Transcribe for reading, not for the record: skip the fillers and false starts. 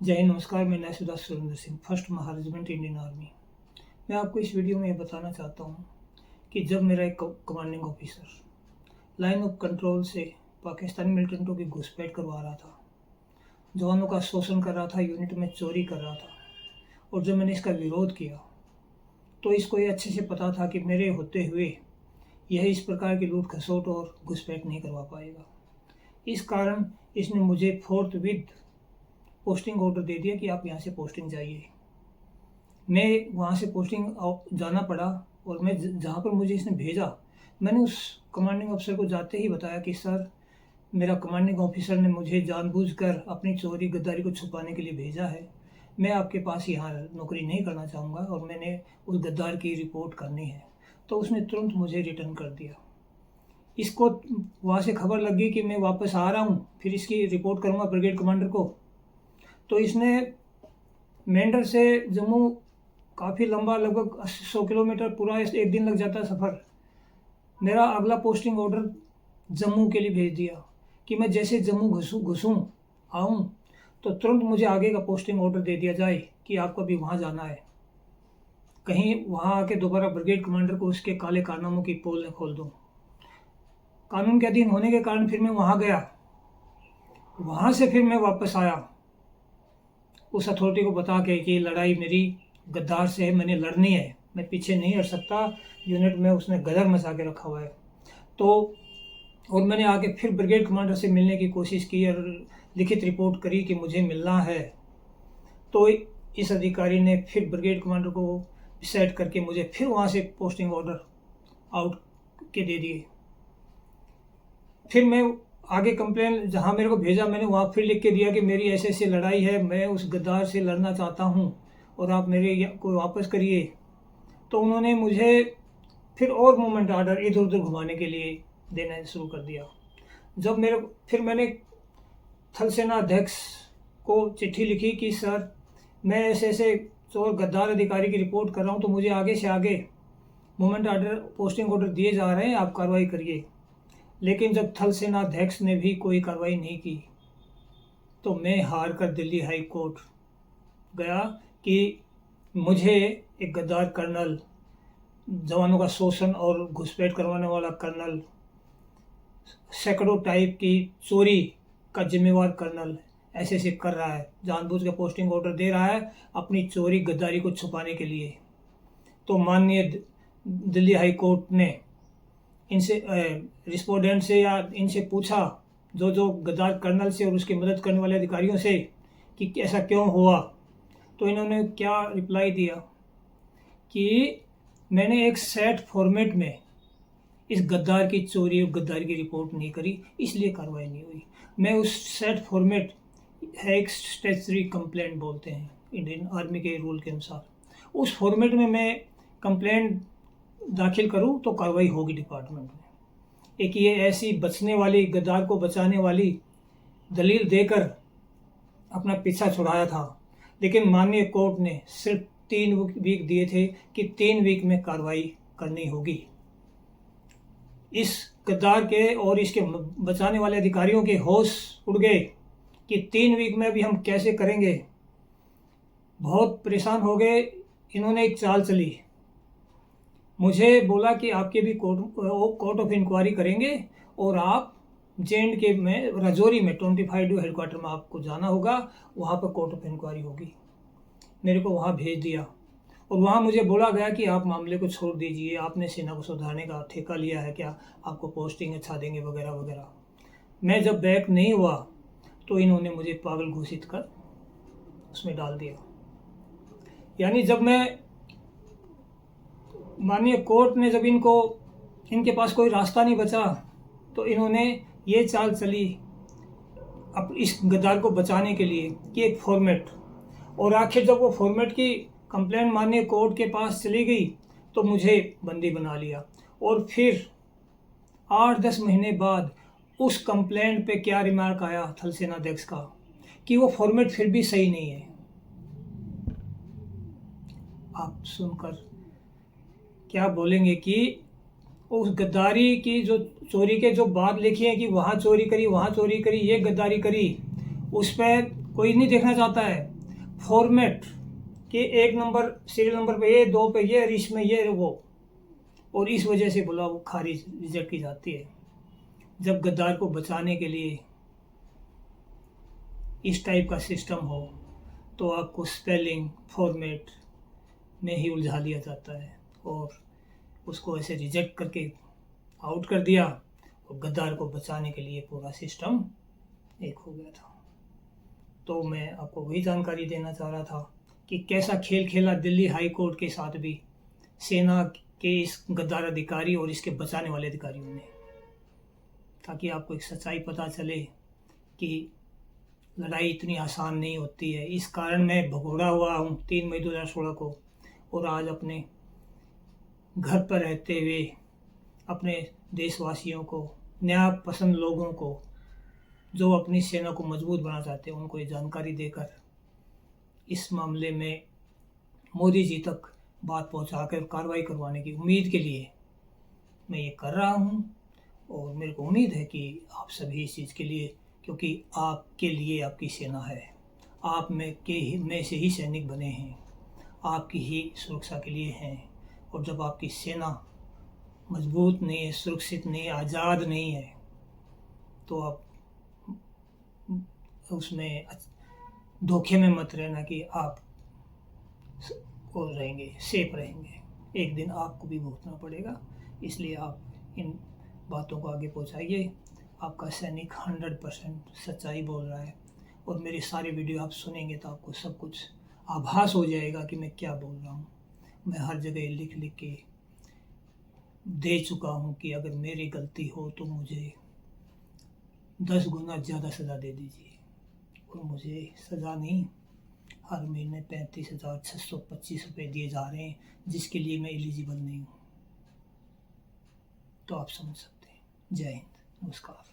जय हिंद, नमस्कार। मैं नैसुदास Surendra Singh, first Mahar regiment Indian army. मैं आपको इस वीडियो में ये बताना चाहता हूँ कि जब मेरा एक commanding officer line of control से पाकिस्तानी मिलिटेंटों की घुसपैठ करवा रहा था, जवानों का शोषण कर रहा था, यूनिट में चोरी कर रहा था, और जब मैंने इसका विरोध किया तो इसको ये अच्छे से पता था कि मेरे होते हुए यह इस प्रकार की लूट खसोट और घुसपैठ नहीं करवा पाएगा। इस कारण इसने मुझे फोर्थ विद पोस्टिंग ऑर्डर दे दिया कि आप यहाँ से पोस्टिंग जाइए। मैं वहाँ से पोस्टिंग जाना पड़ा, और मैं जहाँ पर मुझे इसने भेजा, मैंने उस कमांडिंग ऑफिसर को जाते ही बताया कि सर, मेरा कमांडिंग ऑफिसर ने मुझे जानबूझकर अपनी चोरी गद्दारी को छुपाने के लिए भेजा है। मैं आपके पास यहाँ नौकरी नहीं करना चाहूँगा और मैंने उस गद्दार की रिपोर्ट करनी है। तो उसने तुरंत मुझे रिटर्न कर दिया। इसको वहाँ से खबर लग गई कि मैं वापस आ रहा हूँ, फिर इसकी रिपोर्ट करूँगा ब्रिगेड कमांडर को। तो इसने मेंढर से जम्मू काफ़ी लंबा, लगभग 100 किलोमीटर, पूरा एक दिन लग जाता सफ़र। मेरा अगला पोस्टिंग ऑर्डर जम्मू के लिए भेज दिया कि मैं जैसे जम्मू घुसूँ आऊँ तो तुरंत मुझे आगे का पोस्टिंग ऑर्डर दे दिया जाए कि आपको अभी वहाँ जाना है। कहीं वहाँ आके दोबारा ब्रिगेड कमांडर को उसके काले कारनामों की पोल न खोल दूँ। कानून के अधीन होने के कारण फिर मैं वहाँ गया। वहाँ से फिर मैं वापस आया उस अथॉरिटी को बता के कि लड़ाई मेरी गद्दार से है, मैंने लड़नी है, मैं पीछे नहीं हट सकता, यूनिट में उसने गदर मचा के रखा हुआ है। तो और मैंने आके फिर ब्रिगेड कमांडर से मिलने की कोशिश की और लिखित रिपोर्ट करी कि मुझे मिलना है। तो इस अधिकारी ने फिर ब्रिगेड कमांडर को डिसाइड करके मुझे फिर वहाँ से पोस्टिंग ऑर्डर आउट के दे दिए। फिर मैं आगे कंप्लेन जहाँ मेरे को भेजा, मैंने वहाँ फिर लिख के दिया कि मेरी ऐसे ऐसी लड़ाई है, मैं उस गद्दार से लड़ना चाहता हूँ और आप मेरे को वापस करिए। तो उन्होंने मुझे फिर और मूवमेंट आर्डर इधर उधर घुमाने के लिए देना शुरू कर दिया। जब फिर मैंने थल सेना अध्यक्ष को चिट्ठी लिखी कि सर, मैं ऐसे ऐसे चोर गद्दार अधिकारी की रिपोर्ट कर रहा हूँ, तो मुझे आगे से आगे मूवमेंट आर्डर, पोस्टिंग ऑर्डर दिए जा रहे हैं, आप कार्रवाई करिए। लेकिन जब थल सेना अध्यक्ष ने भी कोई कार्रवाई नहीं की तो मैं हार कर दिल्ली हाई कोर्ट गया कि मुझे एक गद्दार कर्नल, जवानों का शोषण और घुसपैठ करवाने वाला कर्नल, सैकड़ों टाइप की चोरी का जिम्मेवार कर्नल ऐसे ऐसे कर रहा है, जानबूझ के पोस्टिंग ऑर्डर दे रहा है अपनी चोरी गद्दारी को छुपाने के लिए। तो माननीय दिल्ली हाई कोर्ट ने इनसे रिस्पोंडेंट से या इनसे पूछा, जो गद्दार कर्नल से और उसकी मदद करने वाले अधिकारियों से, कि ऐसा क्यों हुआ। तो इन्होंने क्या रिप्लाई दिया कि मैंने एक सेट फॉर्मेट में इस गद्दार की चोरी और गद्दारी की रिपोर्ट नहीं करी, इसलिए कार्रवाई नहीं हुई। मैं उस सेट फॉर्मेट है, एक स्टैट्यूटरी कंप्लेंट बोलते हैं इंडियन आर्मी के रूल के अनुसार, उस फॉर्मेट में मैं कंप्लेंट दाखिल करूं तो कार्रवाई होगी डिपार्टमेंट में। एक ये ऐसी बचने वाली, गद्दार को बचाने वाली दलील देकर अपना पीछा छुड़ाया था, लेकिन माननीय कोर्ट ने सिर्फ 3 वीक दिए थे कि 3 वीक में कार्रवाई करनी होगी। इस गद्दार के और इसके बचाने वाले अधिकारियों के होश उड़ गए कि 3 वीक में अभी हम कैसे करेंगे। बहुत परेशान हो गए। इन्होंने एक चाल चली, मुझे बोला कि आपके भी कोर्ट ऑफ इंक्वायरी करेंगे और आप J&K में राजौरी में 25 हेडक्वार्टर में आपको जाना होगा, वहाँ पर कोर्ट ऑफ इंक्वायरी होगी। मेरे को वहाँ भेज दिया और वहाँ मुझे बोला गया कि आप मामले को छोड़ दीजिए, आपने सेना को सुधारने का ठेका लिया है क्या, आपको पोस्टिंग अच्छा देंगे वगैरह वगैरह। मैं जब बैक नहीं हुआ तो इन्होंने मुझे पागल घोषित कर उसमें डाल दिया। यानी जब मैं माननीय कोर्ट ने, जब इनके पास कोई रास्ता नहीं बचा तो इन्होंने ये चाल चली अब इस गद्दार को बचाने के लिए कि एक फॉर्मेट, और आखिर जब वो फॉर्मेट की कंप्लेंट माननीय कोर्ट के पास चली गई तो मुझे बंदी बना लिया। और फिर 8-10 महीने बाद उस कंप्लेंट पे क्या रिमार्क आया थल सेना अध्यक्ष का कि वो फॉर्मेट फिर भी सही नहीं है। आप सुनकर क्या बोलेंगे कि उस गद्दारी की, जो चोरी के जो बात लिखी है कि वहाँ चोरी करी, वहाँ चोरी करी, ये गद्दारी करी, उस पर कोई नहीं देखना चाहता है फॉर्मेट कि 1 नंबर सीरियल नंबर पे ये, 2 पे ये और इसमें ये वो, और इस वजह से बोला वो खारिज रिजेक्ट की जाती है। जब गद्दार को बचाने के लिए इस टाइप का सिस्टम हो तो आपको स्पेलिंग फॉर्मेट में ही उलझा लिया जाता है और उसको ऐसे रिजेक्ट करके आउट कर दिया, और गद्दार को बचाने के लिए पूरा सिस्टम एक हो गया था। तो मैं आपको वही जानकारी देना चाह रहा था कि कैसा खेल खेला दिल्ली हाई कोर्ट के साथ भी सेना के इस गद्दार अधिकारी और इसके बचाने वाले अधिकारियों ने, ताकि आपको एक सच्चाई पता चले कि लड़ाई इतनी आसान नहीं होती है। इस कारण मैं भगोड़ा हुआ हूँ 3 मई 2016 को, और आज अपने घर पर रहते हुए अपने देशवासियों को, न्याय पसंद लोगों को जो अपनी सेना को मजबूत बनाना चाहते हैं, उनको ये जानकारी देकर इस मामले में मोदी जी तक बात पहुंचाकर कार्रवाई करवाने की उम्मीद के लिए मैं ये कर रहा हूं। और मेरे को उम्मीद है कि आप सभी इस चीज़ के लिए, क्योंकि आपके लिए आपकी सेना है, आप में से ही सैनिक बने हैं, आपकी ही सुरक्षा के लिए हैं। और जब आपकी सेना मजबूत नहीं है, सुरक्षित नहीं है, आज़ाद नहीं है, तो आप उसमें धोखे में मत रहना कि आप और रहेंगे, सेफ रहेंगे। एक दिन आपको भी भुगतना पड़ेगा। इसलिए आप इन बातों को आगे पहुंचाइए। आपका सैनिक 100% सच्चाई बोल रहा है, और मेरे सारे वीडियो आप सुनेंगे तो आपको सब कुछ आभास हो जाएगा कि मैं क्या बोल रहा हूँ। मैं हर जगह लिख लिख के दे चुका हूँ कि अगर मेरी गलती हो तो मुझे 10 गुना ज़्यादा सज़ा दे दीजिए, और मुझे सज़ा नहीं, हर महीने 35,625 रुपये दिए जा रहे हैं, जिसके लिए मैं एलिजिबल नहीं हूँ। तो आप समझ सकते हैं। जय हिंद, नमस्कार।